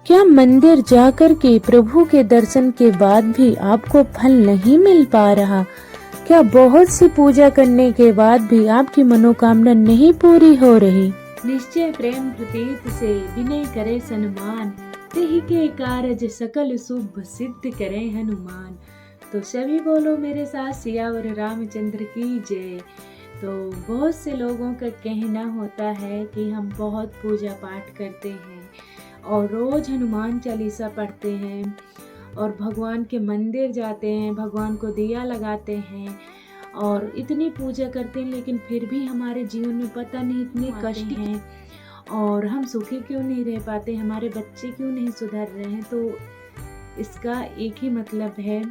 क्या मंदिर जाकर के प्रभु के दर्शन के बाद भी आपको फल नहीं मिल पा रहा? क्या बहुत सी पूजा करने के बाद भी आपकी मनोकामना नहीं पूरी हो रही? निश्चय प्रेम प्रतीत से विनय करे सन्मान, तेहि के कारज सकल शुभ सिद्ध करे हनुमान। तो सभी बोलो मेरे साथ सियावर रामचंद्र की जय। तो बहुत से लोगों का कहना होता है कि हम बहुत पूजा पाठ करते हैं और रोज हनुमान चालीसा पढ़ते हैं और भगवान के मंदिर जाते हैं, भगवान को दिया लगाते हैं और इतनी पूजा करते हैं, लेकिन फिर भी हमारे जीवन में पता नहीं इतने कष्ट हैं और हम सुखी क्यों नहीं रह पाते, हमारे बच्चे क्यों नहीं सुधर रहे हैं। तो इसका एक ही मतलब है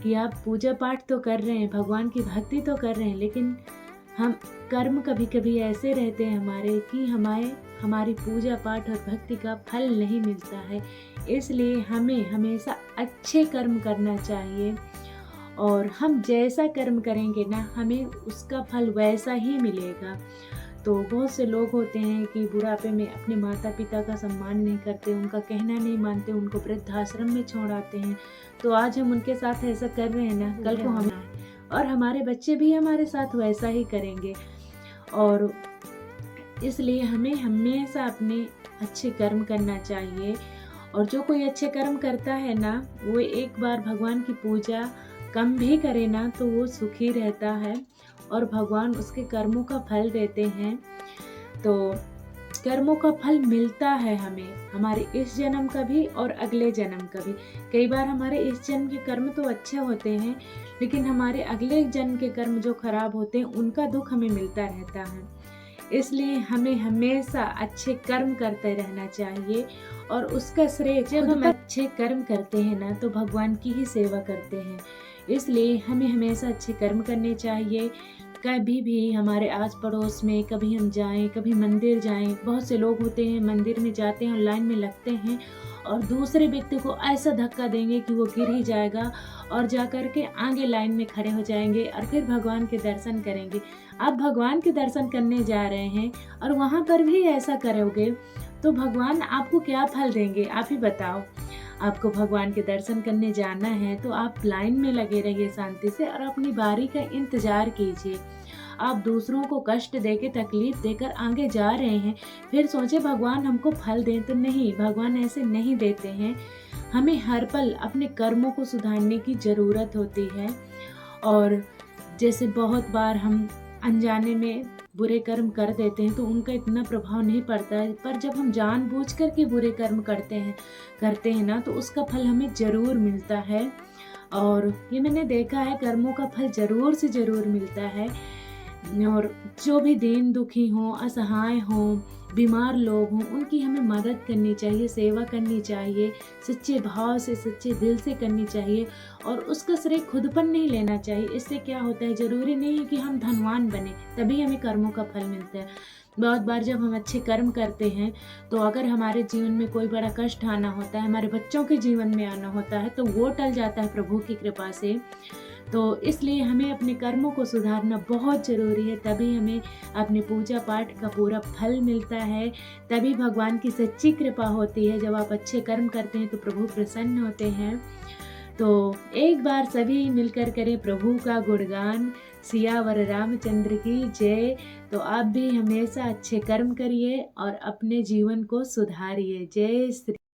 कि आप पूजा पाठ तो कर रहे हैं, भगवान की भक्ति तो कर रहे हैं, लेकिन हम कर्म कभी कभी ऐसे रहते हैं हमारे कि हमारी पूजा पाठ और भक्ति का फल नहीं मिलता है। इसलिए हमें हमेशा अच्छे कर्म करना चाहिए और हम जैसा कर्म करेंगे ना, हमें उसका फल वैसा ही मिलेगा। तो बहुत से लोग होते हैं कि बुढ़ापे में अपने माता पिता का सम्मान नहीं करते, उनका कहना नहीं मानते, उनको वृद्धाश्रम में छोड़ आते हैं। तो आज हम उनके साथ ऐसा कर रहे हैं ना, कल को हम और हमारे बच्चे भी हमारे साथ वैसा ही करेंगे। और इसलिए हमें हमेशा अपने अच्छे कर्म करना चाहिए। और जो कोई अच्छे कर्म करता है ना, वो एक बार भगवान की पूजा कम भी करे ना तो वो सुखी रहता है और भगवान उसके कर्मों का फल देते हैं। तो कर्मों का फल मिलता है हमें, हमारे इस जन्म का भी और अगले जन्म का भी। कई बार हमारे इस जन्म के कर्म तो अच्छे होते हैं, लेकिन हमारे अगले जन्म के कर्म जो खराब होते हैं उनका दुख हमें मिलता रहता है। इसलिए हमें हमेशा अच्छे कर्म करते रहना चाहिए और उसका श्रेय जब हम अच्छे कर्म करते हैं ना तो भगवान की ही सेवा करते हैं। इसलिए हमें हमेशा अच्छे कर्म करने चाहिए। कभी भी हमारे आस पड़ोस में कभी हम जाएं, कभी मंदिर जाएं, बहुत से लोग होते हैं मंदिर में जाते हैं और लाइन में लगते हैं और दूसरे व्यक्ति को ऐसा धक्का देंगे कि वो गिर ही जाएगा और जा कर के आगे लाइन में खड़े हो जाएंगे और फिर भगवान के दर्शन करेंगे। आप भगवान के दर्शन करने जा रहे हैं और वहाँ पर भी ऐसा करोगे तो भगवान आपको क्या फल देंगे, आप ही बताओ। आपको भगवान के दर्शन करने जाना है तो आप लाइन में लगे रहिए शांति से और अपनी बारी का इंतजार कीजिए। आप दूसरों को कष्ट देके तकलीफ देकर आगे जा रहे हैं, फिर सोचे भगवान हमको फल दें, तो नहीं, भगवान ऐसे नहीं देते हैं। हमें हर पल अपने कर्मों को सुधारने की ज़रूरत होती है। और जैसे बहुत बार हम अनजाने में बुरे कर्म कर देते हैं तो उनका इतना प्रभाव नहीं पड़ता है, पर जब हम जानबूझकर के बुरे कर्म करते हैं ना तो उसका फल हमें ज़रूर मिलता है। और ये मैंने देखा है, कर्मों का फल ज़रूर से ज़रूर मिलता है। और जो भी दीन दुखी हों, असहाय हों, बीमार लोग हों, उनकी हमें मदद करनी चाहिए, सेवा करनी चाहिए, सच्चे भाव से सच्चे दिल से करनी चाहिए और उसका श्रेय खुद पर नहीं लेना चाहिए। इससे क्या होता है, ज़रूरी नहीं है कि हम धनवान बने तभी हमें कर्मों का फल मिलता है। बहुत बार जब हम अच्छे कर्म करते हैं तो अगर हमारे जीवन में कोई बड़ा कष्ट आना होता है, हमारे बच्चों के जीवन में आना होता है, तो वो टल जाता है प्रभु की कृपा से। तो इसलिए हमें अपने कर्मों को सुधारना बहुत ज़रूरी है, तभी हमें अपने पूजा पाठ का पूरा फल मिलता है, तभी भगवान की सच्ची कृपा होती है। जब आप अच्छे कर्म करते हैं तो प्रभु प्रसन्न होते हैं। तो एक बार सभी मिलकर करें प्रभु का गुणगान। सियावर रामचंद्र की जय। तो आप भी हमेशा अच्छे कर्म करिए और अपने जीवन को सुधारिए। जय श्री